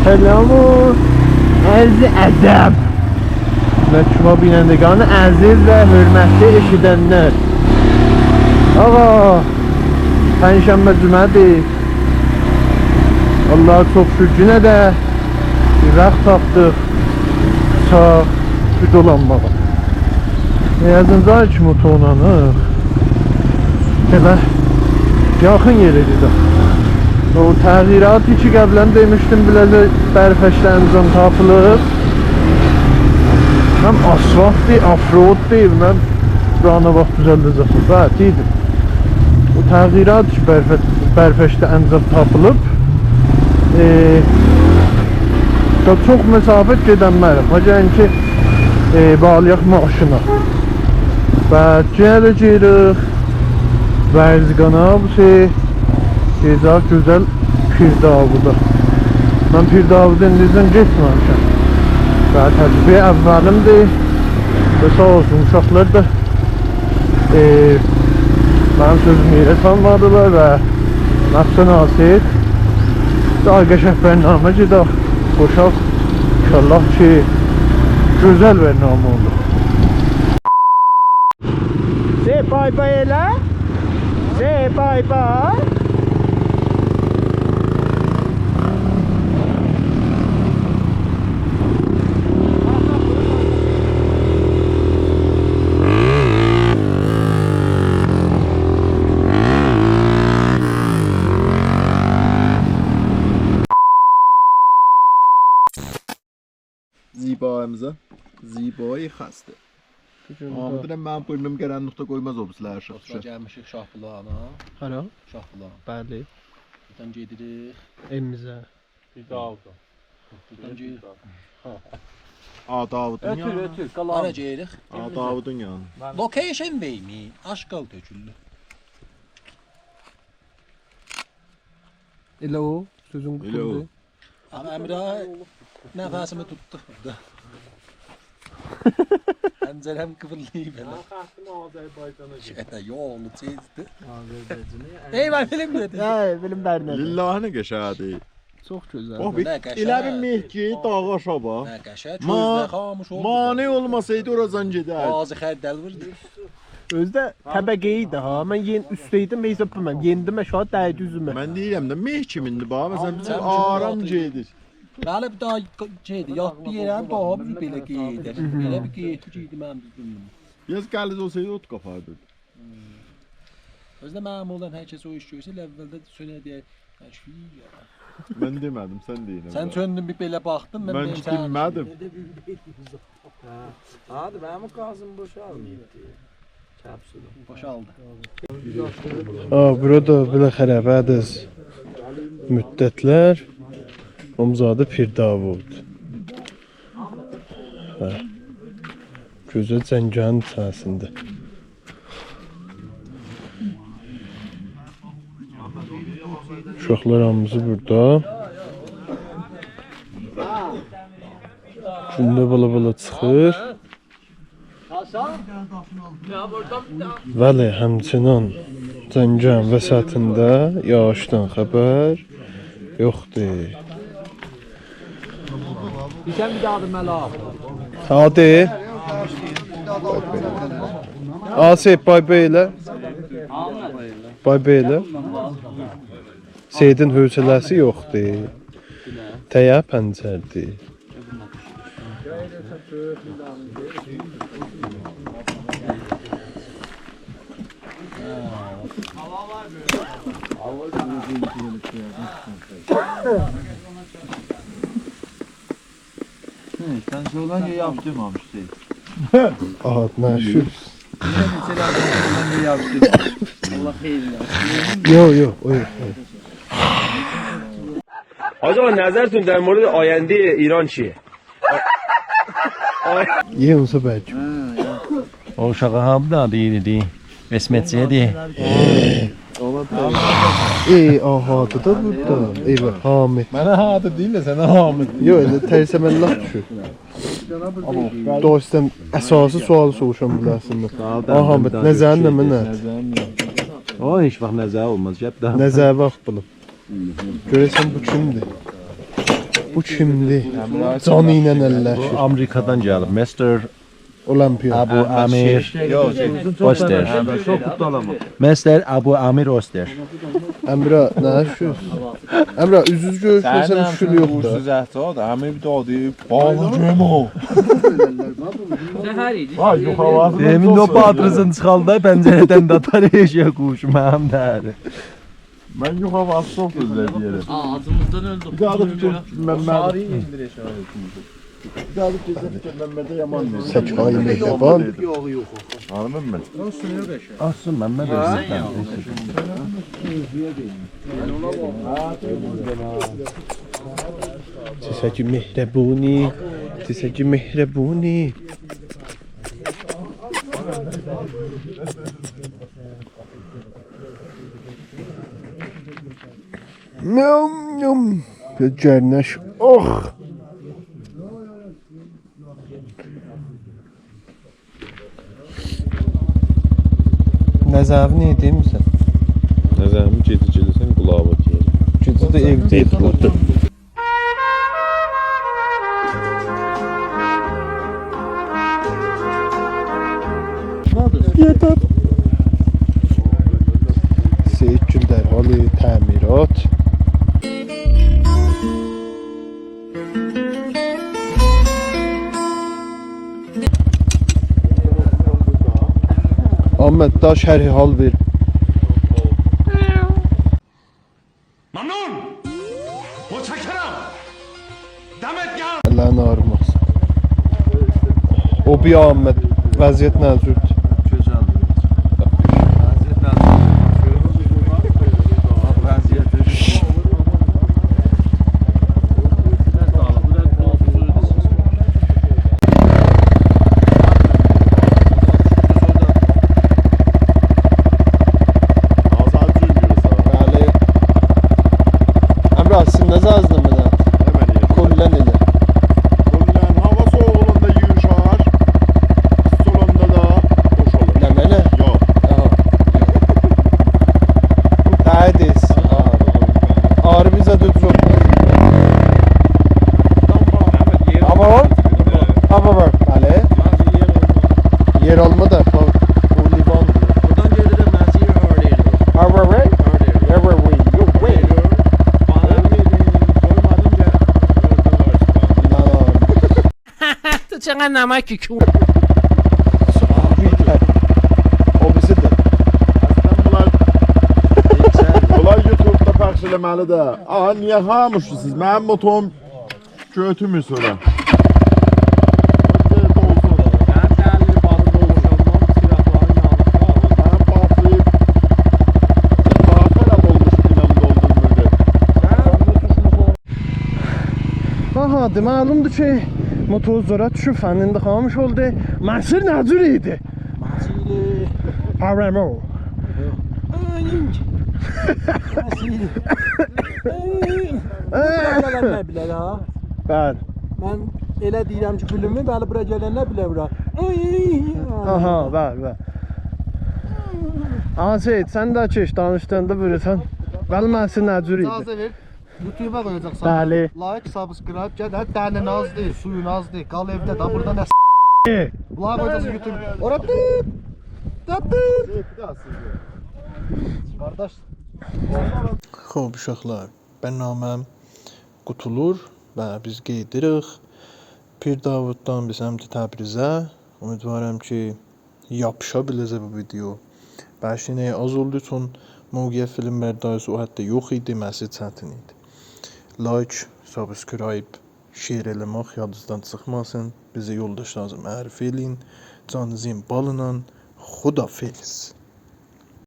Selamun Erz ədəb Məktuba binəndəganı əziz və hörmətli eşidənlər. Ağa, Pənşənbə cümədir. Allah'a çox şükür yenə də bir vaxt tapdıq sağ bir dolanmağa. Yazınca ki motorlanıq elə yaxın yeridir də. O təğyirat ki qəblən demişdim biləcək bərfəşlə əmzam tapılır. Hem asfalt değil, offroad değil. Ben buranı vaxt düzəldəcəkdir. Bəli, idim. O təğyirat ki bərfəşdə əmzam tapılıb. Çox məsafət gedənmərəm. Həcən ki bağlayaq maşına. Və yenə deyirik Vərzqana bu şey Gecə gözəl Pirdavuda. Mən Pirdavuda indizdən getməmişəm. Və təcrübə əvvəlimdir. Və sağ olsun uşaqlar da mənim sözümü yerə salmadılar və nəfsə nasib daha qəşəng bərnamə gedək. Qoşaq inşallah ki gözəl bərnamə olur. Say bye bye elə. Say bye bye. Zibağımıza Zibayı xəstə. Ahmet'den mən bölümüm gələn nöqtə qoymaz obslar şaxşa. Gəlmişik Şahbulağına. Hara? Şahbulaq. Bəli. Buradan gedirik. Evimizə. Bir daha oldu. Buradan gedirik. Davudun yanı. Ötür. Hara gedirik? Davudun yanı. Location veymi. Aşqal töküldü. Elə o. Sözün Elə o. qutuldu. Ama Emrah nəfəsimi tutdu burada. Əncələm kıvırlayıb elə. Qalxdım Azərbaycana. Şeydə yolu çizdi. Ey ben film dedi. Hə, bilim bərnədir. Lillahi qəşədi. Çox gözəl. Oh, elə bir mehki dağa şaba. Nə qəşəng. Çöldə xamış oldu. Mane olmasaydı oradan gedər. Ağzı xərdəl vurdu. Özdə təbəqə idi ha. Mən üstəydim və hesab bilməm. Yendim aşağı dəydi üzümə. Mən deyirəm də meh kimindir bax. Məsələn bizim aram gedir. Bəli bir daha şeydi, yatdı yerəm daha bir belə geydi. Belə bir geydi geydi mən bildim. Biraz qəliz olsaydı ot qapardı. Özdə mənim olan hər kəs o iş görsə, əvvəldə sönə deyə təşviq. Mən demədim, sən deyirəm. Sən söndün bir belə baxdın, mən bilmədim. Hadi benim gazım boşaldı. Boşaldı. Burada biləxərə bədiz müddətlər Omzadı Pirdavud. Gözəl Zəncanın sahəsində. Uşaqlar hamısı burada. Gündə bala çıxır. Bəli, həmçinin Zəncan vəsatında yağışdan xəbər yoxdur. Geçen bir daha Mela. Hadi. Asif bay beyle. Bay beyle. Seydin hövsələsi yoxdur. Təyə pəncərdir. Sen şuradan iyi yaptırmamıştın. Aha, məşhur. Sen iyi yaptın. Allah hayırlı. Yok, o yok. آقا نظرتون در مورد آینده ایران چیه؟ Ye olsa bəlkə. O uşağı hamda deyirdi. Esmetçiydi. Ahadı da burada. Eyvah, Hamid. Mənə hadı deyil də sənə Hamid. Yox, elə tərsəməllah düşür. Dostum, əsası sualı soruşam bilərsiniz. Hamid, nəzərin nə mənə? O heç vaxt nəzər olmaz. Gəp daha. Nəzər vaxt bilib. Görəsən bu kimdir? Bu kimdi? Canı ilə əlləşir. Bu Amerikadan gəlib. Mr. Olimpiya. Abu Amir Oster. Mr. Abu Amir Oster. Əmrə, nə yaşıyorsun? Əmrə, üzüz görüşməsən müşkül yoxdur. Zəhtadır. Həmin bir daha deyib, bağlayacağım o. Demin o patrısın çıxalda pəncərədən datar eşək quşum həm dəri. Mən yox havası çox özlə deyərəm. Ağzımızdan öldük. Bir daha da fikir Məmməd. Bir daha da fikir Məmmədə yaman deyir. Sək ayı mehriban. Hanımım mən. Asın Məmməd özündən. Tisəki mehrəbuni. Tisəki mehrəbuni. Nyam nyam. Gərnəş. Oh. Nəzəvni deyil misən? Nəzərimi gecə-gecəsən qulağıma deyir. Gecə də evdə yatırdı. Yeter. Seyit Gündər halı təmirat. Ahmet daha şerhi hal ver. ممنون متشکرم دمت گرم Allah'ın ağrımaz. O bir Ahmet. Vəziyyət nəzirdir. Bəli. Əmrə, sizin nə zazdın mənə? Kullen elə. Bundan hava soğuğunda yumuşar, solunda da boş olur. Nə mənə? Yok. Aha. Dədiz. Ağrı bizə düz olmaz. Ama var. Ama var. Bəli. Yer alma da. Bu livan. Buradan geride Mersin'e örneğin. Ama var. Ever we you win. Sana namak ki. O bizidir. Bunlar YouTube'da pəxş eləməlidir. Aha, niyə hamışsınız? Mənim motom götümür sonra. Aha, məlumdur ki, motor zora düşüb fənində qalmış oldu. Məsir nəcür idi? Haramo. Ne bilər ha? Bəli. Mən elə deyirəm ki, filmi bəli bura gələnlər bilər bura. Aha, bəli, bəli. Seyid, sən də keç danışdığında buyursan. Bəli, məsir nəcür idi? İcazə ver. YouTube'a koyacaksan. Bəli. Like, subscribe, gel. Her tane naz değil, suyun az değil. Kal evde, da burada ne Like koyacaksın YouTube. Orada tıp. Kardeş. Xoş uşaqlar, bərnaməm qutulur və biz qeydirik. Pir Davuddan biz həm də Təbrizə. Ümidvaram ki, yapışa biləcək bu video. Bəşinəyə az olduğu üçün Moğya film bərdayısı o hətta yox idi, məsi çətin idi. Like, subscribe, share eləmək yadınızdan çıxmasın. Bizə yoldaş lazım ərif eləyin. Canınızın balından Xudafiz.